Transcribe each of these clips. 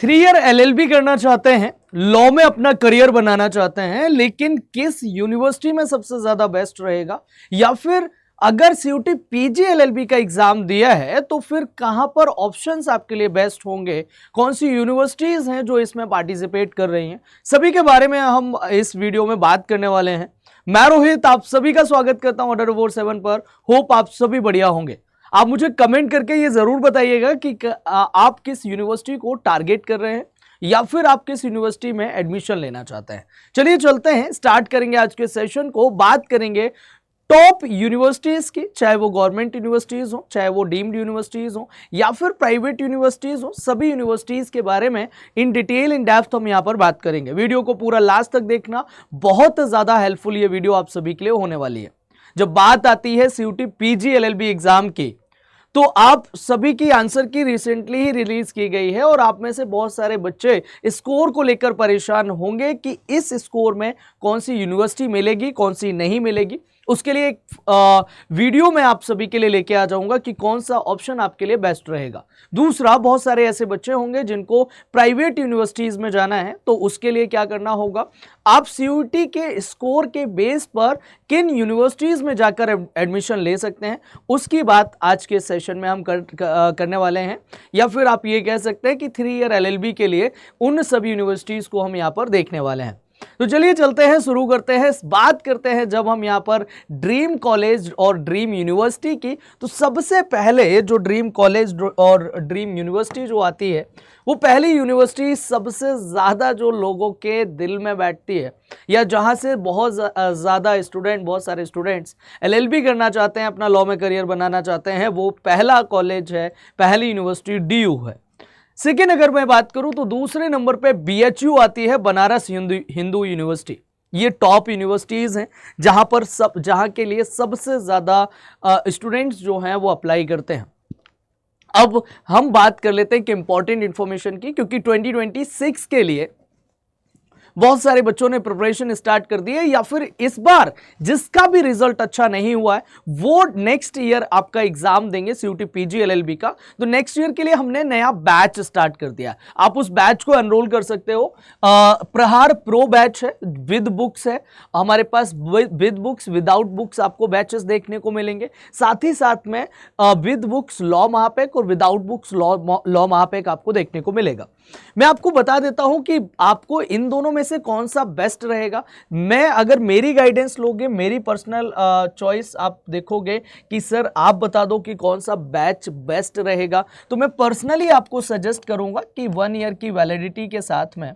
3 year LLB करना चाहते हैं, लॉ में अपना करियर बनाना चाहते हैं, लेकिन किस यूनिवर्सिटी में सबसे ज्यादा बेस्ट रहेगा, या फिर अगर सीयूटी पीजी एलएलबी का एग्जाम दिया है तो फिर कहां पर ऑप्शंस आपके लिए बेस्ट होंगे, कौन सी यूनिवर्सिटीज हैं जो इसमें पार्टिसिपेट कर रही हैं, सभी के बारे में हम इस वीडियो में बात करने वाले हैं। मैं रोहित आप सभी का स्वागत करता हूं अड्डा 47 पर। होप आप सभी बढ़िया होंगे। आप मुझे कमेंट करके ये जरूर बताइएगा कि आप किस यूनिवर्सिटी को टारगेट कर रहे हैं या फिर आप किस यूनिवर्सिटी में एडमिशन लेना चाहते हैं। चलिए चलते हैं, स्टार्ट करेंगे आज के सेशन को। बात करेंगे टॉप यूनिवर्सिटीज की, चाहे वो गवर्नमेंट यूनिवर्सिटीज हो, चाहे वो डीम्ड यूनिवर्सिटीज हो या फिर प्राइवेट यूनिवर्सिटीज हो, सभी यूनिवर्सिटीज के बारे में इन डिटेल इन डेप्थ हम यहां पर बात करेंगे। वीडियो को पूरा लास्ट तक देखना, बहुत ज्यादा हेल्पफुल ये वीडियो आप सभी के लिए होने वाली है। जब बात आती है सीयूटी पीजी एलएलबी एग्जाम की, तो आप सभी की आंसर की रिसेंटली ही रिलीज की गई है और आप में से बहुत सारे बच्चे स्कोर को लेकर परेशान होंगे कि इस स्कोर में कौन सी यूनिवर्सिटी मिलेगी, कौन सी नहीं मिलेगी। उसके लिए एक वीडियो में आप सभी के लिए लेके आ जाऊंगा कि कौन सा ऑप्शन आपके लिए बेस्ट रहेगा। दूसरा, बहुत सारे ऐसे बच्चे होंगे जिनको प्राइवेट यूनिवर्सिटीज में जाना है, तो उसके लिए क्या करना होगा, आप सीयूटी के स्कोर के बेस पर किन यूनिवर्सिटीज में जाकर एडमिशन ले सकते हैं, उसकी बात आज के सेशन में हम करने वाले हैं। या फिर आप ये कह सकते हैं कि 3 ईयर एलएलबी के लिए उन सभी यूनिवर्सिटीज को हम यहाँ पर देखने वाले हैं। तो चलिए चलते हैं, शुरू करते हैं, बात करते हैं। जब हम यहाँ पर ड्रीम कॉलेज और ड्रीम यूनिवर्सिटी की, तो सबसे पहले जो ड्रीम कॉलेज और ड्रीम यूनिवर्सिटी जो आती है, वो पहली यूनिवर्सिटी सबसे ज़्यादा जो लोगों के दिल में बैठती है, या जहाँ से बहुत ज़्यादा स्टूडेंट, बहुत सारे स्टूडेंट्स एलएलबी करना चाहते हैं, अपना लॉ में करियर बनाना चाहते हैं, वो पहला कॉलेज है, पहली यूनिवर्सिटी डीयू है। सेकेंड अगर मैं बात करूं तो दूसरे नंबर पे बीएचयू आती है, बनारस हिंदू यूनिवर्सिटी। ये टॉप यूनिवर्सिटीज हैं जहां के लिए सबसे ज्यादा स्टूडेंट्स जो हैं वो अप्लाई करते हैं। अब हम बात कर लेते हैं कि इंपॉर्टेंट इंफॉर्मेशन की, क्योंकि 2026 के लिए बहुत सारे बच्चों ने प्रिपरेशन स्टार्ट कर दी है, या फिर इस बार जिसका भी रिजल्ट अच्छा नहीं हुआ है वो नेक्स्ट ईयर आपका एग्जाम देंगे सीयूटी पीजी एलएलबी का। तो नेक्स्ट ईयर के लिए हमने नया बैच स्टार्ट कर दिया, आप उस बैच को एनरोल कर सकते हो। प्रहार प्रो बैच है, विद बुक्स है हमारे पास, विद बुक्स, विदाउट बुक्स आपको बैचेस देखने को मिलेंगे। साथ ही साथ में विद बुक्स लॉ महापैक और विदाउट बुक्स लॉ महापैक आपको देखने को मिलेगा। मैं आपको बता देता हूं कि आपको इन दोनों में से कौन सा बेस्ट रहेगा। मैं अगर मेरी गाइडेंस लोगे, मेरी पर्सनल चॉइस आप देखोगे कि सर आप बता दो कि कौन सा बैच बेस्ट रहेगा, तो मैं पर्सनली आपको सजेस्ट करूंगा कि 1 ईयर की वैलिडिटी के साथ में,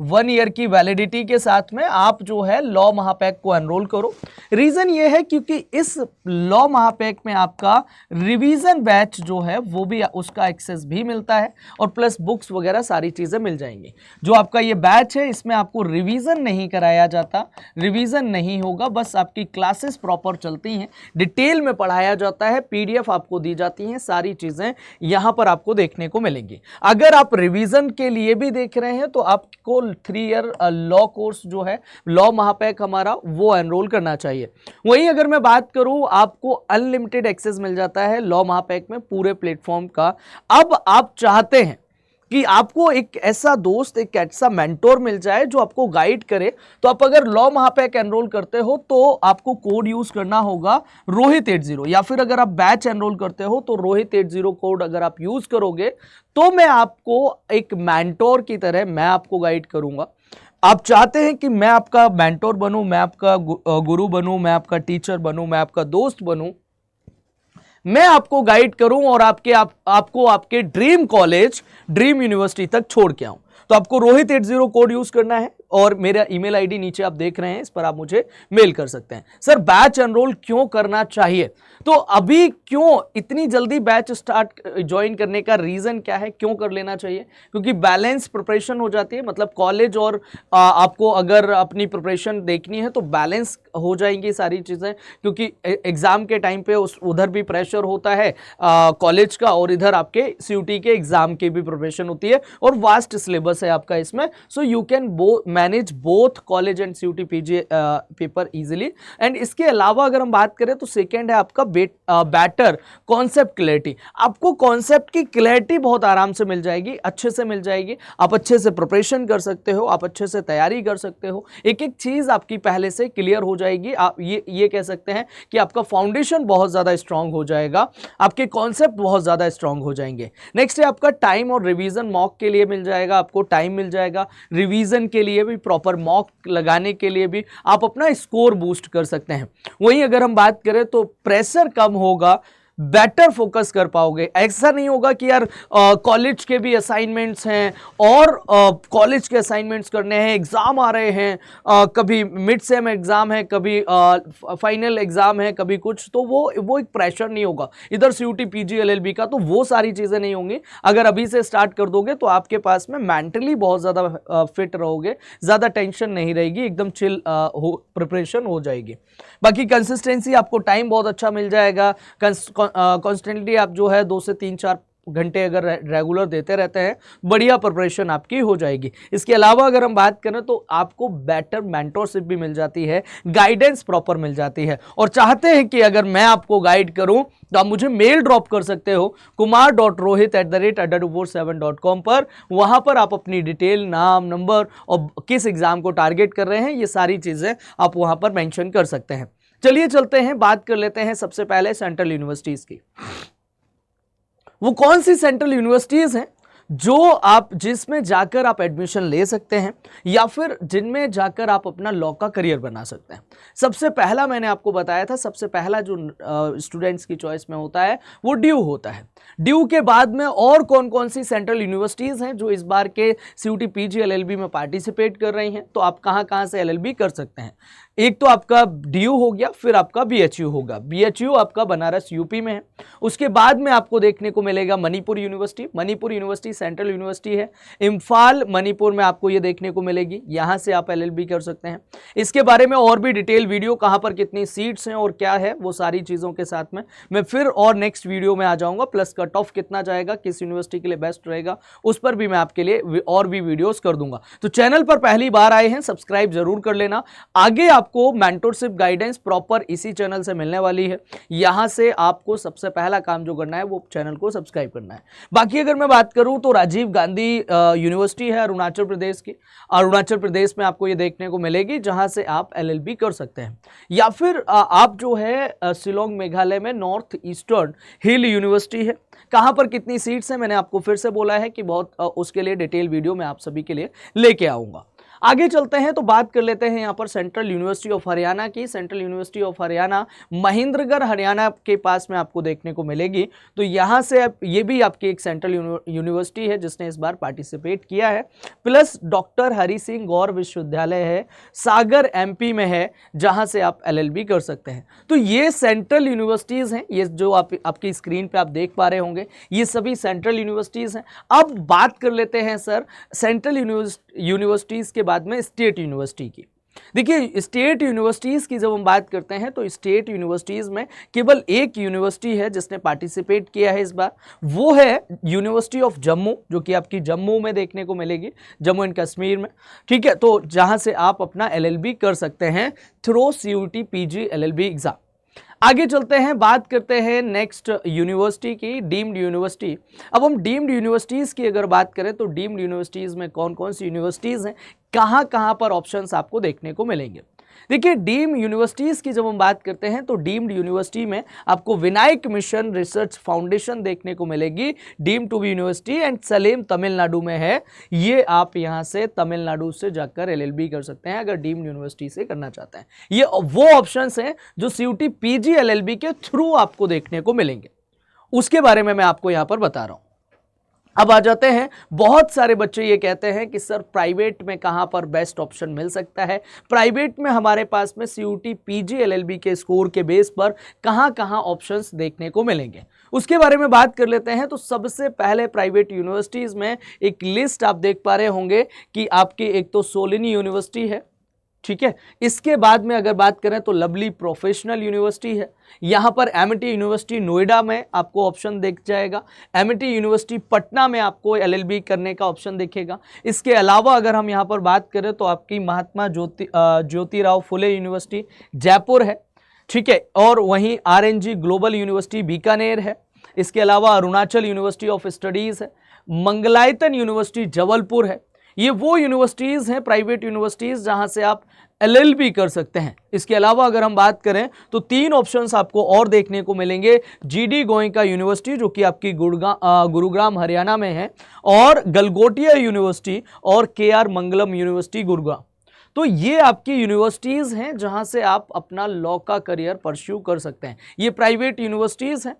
1 ईयर की वैलिडिटी के साथ में आप जो है लॉ महापैक को एनरोल करो। रीजन ये है क्योंकि इस लॉ महापैक में आपका रिवीजन बैच जो है वो भी, उसका एक्सेस भी मिलता है और प्लस बुक्स वगैरह सारी चीजें मिल जाएंगी। जो आपका ये बैच है इसमें आपको रिवीजन नहीं कराया जाता, रिवीजन नहीं होगा, बस आपकी क्लासेस प्रॉपर चलती हैं, डिटेल में पढ़ाया जाता है, पीडीएफ आपको दी जाती हैं, सारी चीजें यहां पर आपको देखने को मिलेंगी। अगर आप रिवीजन के लिए भी देख रहे हैं तो आपको 3 ईयर लॉ कोर्स जो है, लॉ महापैक हमारा, वो एनरोल करना चाहिए। वहीं अगर मैं बात करूं, आपको अनलिमिटेड एक्सेस मिल जाता है लॉ महापैक में पूरे प्लेटफॉर्म का। अब आप चाहते हैं कि आपको एक ऐसा दोस्त, एक ऐसा मेंटोर मिल जाए जो आपको गाइड करे, तो आप अगर लॉ महापैक एनरोल करते हो तो आपको कोड यूज करना होगा रोहित 80, या फिर अगर आप बैच एनरोल करते हो तो रोहित 80 कोड अगर आप यूज करोगे तो मैं आपको एक मेंटोर की तरह मैं आपको गाइड करूंगा। आप चाहते हैं कि मैं आपका मेंटोर बनूं, मैं आपका गुरु बनूं, मैं आपका टीचर बनूं, मैं आपका दोस्त बनूं, मैं आपको गाइड करूं और आपको आपके ड्रीम कॉलेज, ड्रीम यूनिवर्सिटी तक छोड़ के आऊं, तो आपको रोहित 80 कोड यूज करना है और मेरा ईमेल आईडी नीचे आप देख रहे हैं, इस पर आप मुझे मेल कर सकते हैं। सर बैच एनरोल क्यों करना चाहिए, तो अभी क्यों इतनी जल्दी बैच स्टार्ट ज्वाइन करने का रीजन क्या है, क्यों कर लेना चाहिए, क्योंकि बैलेंस प्रिपरेशन हो जाती है। मतलब कॉलेज और आपको अगर अपनी प्रिपरेशन देखनी है तो बैलेंस हो जाएंगी सारी चीजें, क्योंकि एग्जाम के टाइम पे उधर भी प्रेशर होता है कॉलेज का, और इधर आपके सीयूटी के एग्जाम की भी प्रिपरेशन होती है और वास्ट सिलेबस सिलेबस है आपका इसमें, so you can manage both college and CUT PG paper easily. And इसके अलावा अगर हम बात करें तो सेकेंड है आपका बेटर कॉन्सेप्ट क्लैरिटी। आपको कॉन्सेप्ट की क्लैरिटी बहुत आराम से मिल जाएगी, अच्छे से मिल जाएगी, आप अच्छे से प्रिपरेशन कर सकते हो, आप अच्छे से तैयारी कर सकते हो, एक एक चीज आपकी पहले से क्लियर हो जाएगी। आप ये कह सकते हैं कि आपका फाउंडेशन बहुत ज्यादा स्ट्रांग हो जाएगा, आपके कॉन्सेप्ट बहुत ज्यादा स्ट्रांग हो जाएंगे। नेक्स्ट है आपका टाइम और रिवीजन मॉक के लिए मिल जाएगा, आपको टाइम मिल जाएगा, रिवीजन के लिए भी, प्रॉपर मॉक लगाने के लिए भी आप अपना स्कोर बूस्ट कर सकते हैं। वहीं अगर हम बात करें तो प्रेशर कम होगा, बेटर फोकस कर पाओगे। ऐसा नहीं होगा कि यार कॉलेज के भी असाइनमेंट्स हैं और कॉलेज के असाइनमेंट्स करने हैं, एग्जाम आ रहे हैं, कभी मिड सेम एग्जाम है, कभी फाइनल एग्जाम है, कभी कुछ, तो वो एक प्रेशर नहीं होगा इधर CUT PG LLB का, तो वो सारी चीजें नहीं होंगी। अगर अभी से स्टार्ट कर दोगे तो आपके पास में मेंटली बहुत ज्यादा फिट रहोगे, ज्यादा टेंशन नहीं रहेगी, एकदम चिल प्रिपरेशन हो जाएगी। बाकी कंसिस्टेंसी, आपको टाइम बहुत अच्छा मिल जाएगा, कॉन्स्टेंटली आप जो है 2 से 3-4 घंटे अगर रेगुलर देते रहते हैं, बढ़िया प्रिपरेशन आपकी हो जाएगी। इसके अलावा अगर हम बात करें तो आपको बेटर मेंटरशिप भी मिल जाती है, गाइडेंस प्रॉपर मिल जाती है। और चाहते हैं कि अगर मैं आपको गाइड करूं तो आप मुझे मेल ड्रॉप कर सकते हो kumar.rohit@adda247.com पर। वहां पर आप अपनी डिटेल, नाम, नंबर और किस एग्जाम को टारगेट कर रहे हैं, ये सारी चीजें आप वहां पर मेंशन कर सकते हैं। चलिए चलते हैं, बात कर लेते हैं सबसे पहले सेंट्रल यूनिवर्सिटीज की। वो कौन सी सेंट्रल यूनिवर्सिटीज हैं जो आप जिसमें जाकर आप एडमिशन ले सकते हैं या फिर जिनमें जाकर आप अपना लॉ का करियर बना सकते हैं। सबसे पहला मैंने आपको बताया था, सबसे पहला जो स्टूडेंट्स की चॉइस में होता है वो ड्यू होता है। ड्यू के बाद में और कौन कौन सी सेंट्रल यूनिवर्सिटीज हैं जो इस बार के CUT PG LLB में पार्टिसिपेट कर रही हैं, तो आप कहां कहां से LLB कर सकते हैं। एक तो आपका ड्यू हो गया, फिर आपका BHU होगा। BHU आपका बनारस यूपी में है। उसके बाद में आपको देखने को मिलेगा Manipur university. Manipur university central university है, इम्फाल मणिपुर में आपको ये देखने को मिलेगी, यहां से आप LLB कर सकते हैं। इसके बारे में और भी डिटेल वीडियो, कहां पर कितनी सीट्स हैं और क्या है, वो सारी चीजों के साथ में मैं फिर और नेक्स्ट वीडियो में आ जाऊंगा। प्लस कट ऑफ कितना जाएगा, किस यूनिवर्सिटी के लिए बेस्ट रहेगा, उस पर भी मैं आपके लिए और भी वीडियोस कर दूंगा। तो चैनल पर पहली बार आए हैं, सब्सक्राइब जरूर कर लेना। आगे आपको मेंटरशिप गाइडेंस प्रॉपर इसी चैनल से मिलने वाली है। यहां से आपको सबसे पहला काम जो करना है वो चैनल को सब्सक्राइब करना है। बाकी अगर मैं बात करूं तो राजीव गांधी यूनिवर्सिटी है अरुणाचल प्रदेश की। अरुणाचल प्रदेश में आपको ये देखने को मिलेगी, जहां से आप LLB कर सकते हैं। या फिर आप जो है शिलोंग मेघालय में नॉर्थ ईस्टर्न हिल यूनिवर्सिटी है। कहां पर कितनी सीट्स हैं मैंने आपको फिर से बोला है कि बहुत उसके लिए डिटेल वीडियो मैं आप सभी के लिए लेके आऊंगा। आगे चलते हैं तो बात कर लेते हैं यहाँ पर सेंट्रल यूनिवर्सिटी ऑफ हरियाणा की। Central university of Haryana Mahendragarh Haryana के पास में आपको देखने को मिलेगी। तो यहाँ से ये भी आपकी एक सेंट्रल यूनिवर्सिटी है जिसने इस बार पार्टिसिपेट किया है। प्लस डॉक्टर हरि सिंह गौर विश्वविद्यालय है, सागर MP में है, जहाँ से आप LLB कर सकते हैं। तो ये सेंट्रल यूनिवर्सिटीज़ हैं, ये जो आपकी स्क्रीन पर आप देख पा रहे होंगे, ये सभी सेंट्रल यूनिवर्सिटीज़ हैं। अब बात कर लेते हैं सर सेंट्रल यूनिवर्सिटीज़ के बाद में स्टेट यूनिवर्सिटी की। देखिए स्टेट यूनिवर्सिटीज़ की जब हम बात करते हैं तो स्टेट यूनिवर्सिटीज़ में केवल एक यूनिवर्सिटी है जिसने पार्टिसिपेट किया है इस बार, वो है यूनिवर्सिटी ऑफ जम्मू, जो कि आपकी जम्मू में देखने को मिलेगी, जम्मू एंड कश्मीर में। ठीक है, तो जहां से आप अपना LLB कर सकते हैं through CUT PG LLB exam. आगे चलते हैं, बात करते हैं नेक्स्ट यूनिवर्सिटी की, डीम्ड यूनिवर्सिटी। अब हम डीम्ड यूनिवर्सिटीज़ की अगर बात करें तो डीम्ड यूनिवर्सिटीज़ में कौन कौन सी यूनिवर्सिटीज़ हैं, कहाँ कहाँ पर ऑप्शंस आपको देखने को मिलेंगे। देखिए डीम्ड यूनिवर्सिटीज़ की जब हम बात करते हैं तो डीम्ड यूनिवर्सिटी में आपको विनायक मिशन रिसर्च फाउंडेशन देखने को मिलेगी, deemed to be university and Salem Tamil Nadu में है। ये आप यहाँ से तमिलनाडु से जाकर LLB कर सकते हैं अगर डीम्ड यूनिवर्सिटी से करना चाहते हैं। ये वो ऑप्शंस हैं जो CUT PG LLB के थ्रू आपको देखने को मिलेंगे, उसके बारे में मैं आपको यहाँ पर बता रहा हूँ। अब आ जाते हैं, बहुत सारे बच्चे ये कहते हैं कि सर प्राइवेट में कहाँ पर बेस्ट ऑप्शन मिल सकता है, प्राइवेट में हमारे पास में CUT PG LLB के स्कोर के बेस पर कहाँ कहाँ ऑप्शंस देखने को मिलेंगे, उसके बारे में बात कर लेते हैं। तो सबसे पहले प्राइवेट यूनिवर्सिटीज़ में एक लिस्ट आप देख पा रहे होंगे कि आपकी एक तो सोलिनी यूनिवर्सिटी है, ठीक है। इसके बाद में अगर बात करें तो लवली प्रोफेशनल यूनिवर्सिटी है। यहां पर एमिटी यूनिवर्सिटी नोएडा में आपको ऑप्शन दिख जाएगा, एमिटी यूनिवर्सिटी पटना में आपको एलएलबी करने का ऑप्शन दिखेगा। इसके अलावा अगर हम यहां पर बात करें तो आपकी महात्मा ज्योतिराव फुले यूनिवर्सिटी जयपुर है, ठीक है, और वहीं आरएनजी ग्लोबल यूनिवर्सिटी बीकानेर है। इसके अलावा अरुणाचल यूनिवर्सिटी ऑफ स्टडीज है, मंगलायतन यूनिवर्सिटी जबलपुर है। ये वो यूनिवर्सिटीज़ हैं, प्राइवेट यूनिवर्सिटीज़, जहां से आप एलएलबी कर सकते हैं। इसके अलावा अगर हम बात करें तो 3 ऑप्शंस आपको और देखने को मिलेंगे। जीडी गोयनका यूनिवर्सिटी जो कि आपकी गुरुग्राम हरियाणा में है, और गलगोटिया यूनिवर्सिटी और केआर मंगलम यूनिवर्सिटी गुरुग्राम। तो ये आपकी यूनिवर्सिटीज़ हैं जहां से आप अपना लॉ का करियर परस्यू कर सकते हैं। ये प्राइवेट यूनिवर्सिटीज़ हैं।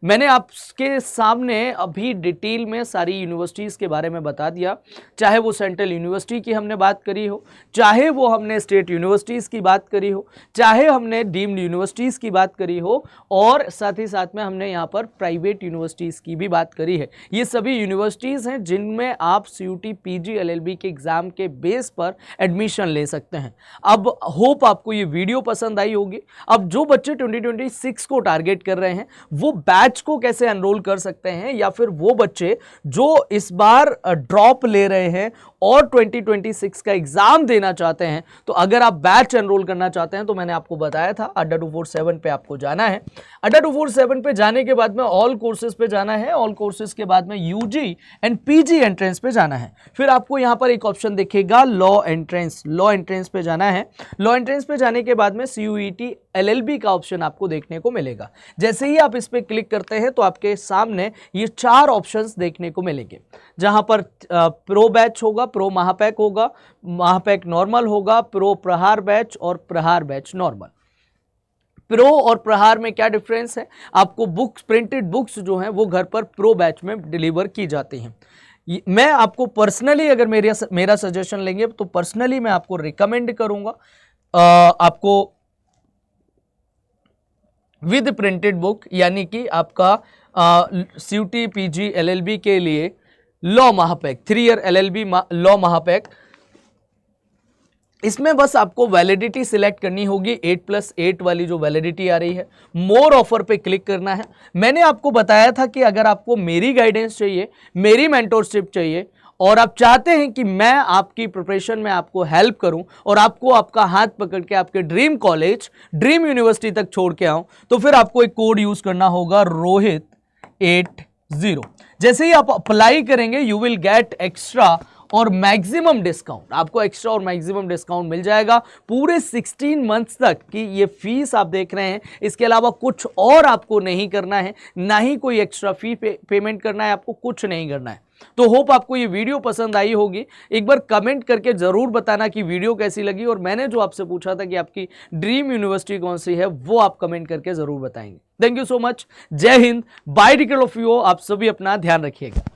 मैंने आपके सामने अभी डिटेल में सारी यूनिवर्सिटीज़ के बारे में बता दिया, चाहे वो सेंट्रल यूनिवर्सिटी की हमने बात करी हो, चाहे वो हमने स्टेट यूनिवर्सिटीज़ की बात करी हो, चाहे हमने डीम्ड यूनिवर्सिटीज़ की बात करी हो, और साथ ही साथ में हमने यहाँ पर प्राइवेट यूनिवर्सिटीज़ की भी बात करी है। ये सभी यूनिवर्सिटीज़ हैं जिनमें आप CUT PG LLB के एग्ज़ाम के बेस पर एडमिशन ले सकते हैं। अब होप आपको ये वीडियो पसंद आई होगी। अब जो बच्चे 2026 को टारगेट कर रहे हैं वो बैच को कैसे एनरोल कर सकते हैं, या फिर वो बच्चे जो इस बार ड्रॉप ले रहे हैं और 2026 का एग्जाम देना चाहते हैं, तो अगर आप बैच एनरोल करना चाहते हैं तो मैंने आपको बताया था अड्डा 247 पे आपको जाना है। अड्डा 247 पे जाने के बाद में ऑल कोर्सेज पे जाना है, ऑल कोर्सेज के बाद में UG एंड PG एंट्रेंस पे जाना है। फिर आपको यहां पर एक ऑप्शन दिखेगा लॉ एंट्रेंस, लॉ एंट्रेंस पे जाना है। लॉ एंट्रेंस पे जाने के बाद में CUET LLB का ऑप्शन आपको देखने को मिलेगा। जैसे ही आप इस पे क्लिक करते हैं तो आपके सामने ये 4 ऑप्शंस देखने को मिलेंगे, जहां पर प्रो बैच होगा, प्रो महापैक होगा, महापैक नॉर्मल होगा, प्रो प्रहार बैच और प्रहार बैच नॉर्मल। प्रो और प्रहार में क्या डिफरेंस है? आपको बुक्स, प्रिंटेड बुक्स जो हैं वो घर पर प्रो बैच में डिलीवर की जाती हैं। मैं आपको पर्सनली अगर मेरा सजेशन लेंगे तो पर्सनली मैं आपको रिकमेंड करूंगा आपको विद प्रिंटेड बुक, यानी कि आपका CUT PG LLB के लिए लॉ महापैक 3 ईयर LLB लॉ महापैक। इसमें बस आपको वैलिडिटी सिलेक्ट करनी होगी, 8+8 वाली जो वैलिडिटी आ रही है। मोर ऑफर पे क्लिक करना है। मैंने आपको बताया था कि अगर आपको मेरी गाइडेंस चाहिए, मेरी मेंटोरशिप चाहिए, और आप चाहते हैं कि मैं आपकी प्रिपरेशन में आपको हेल्प करूं और आपको आपका हाथ पकड़ के आपके ड्रीम कॉलेज, ड्रीम यूनिवर्सिटी तक छोड़ के आऊं, तो फिर आपको एक कोड यूज करना होगा, रोहित 80। जैसे ही आप अप्लाई करेंगे यू विल गेट एक्स्ट्रा और मैक्सिमम डिस्काउंट। आपको एक्स्ट्रा और मैक्सिमम डिस्काउंट मिल जाएगा पूरे 16 मंथ्स तक की ये फीस आप देख रहे हैं। इसके अलावा कुछ और आपको नहीं करना है, ना ही कोई एक्स्ट्रा फी पेमेंट करना है, आपको कुछ नहीं करना है। तो होप आपको ये वीडियो पसंद आई होगी। एक बार कमेंट करके जरूर बताना कि वीडियो कैसी लगी, और मैंने जो आपसे पूछा था कि आपकी ड्रीम यूनिवर्सिटी कौन सी है वो आप कमेंट करके जरूर बताएंगे। Thank you so much. जय Hind. Bye take care of you. आप सभी अपना ध्यान रखिएगा।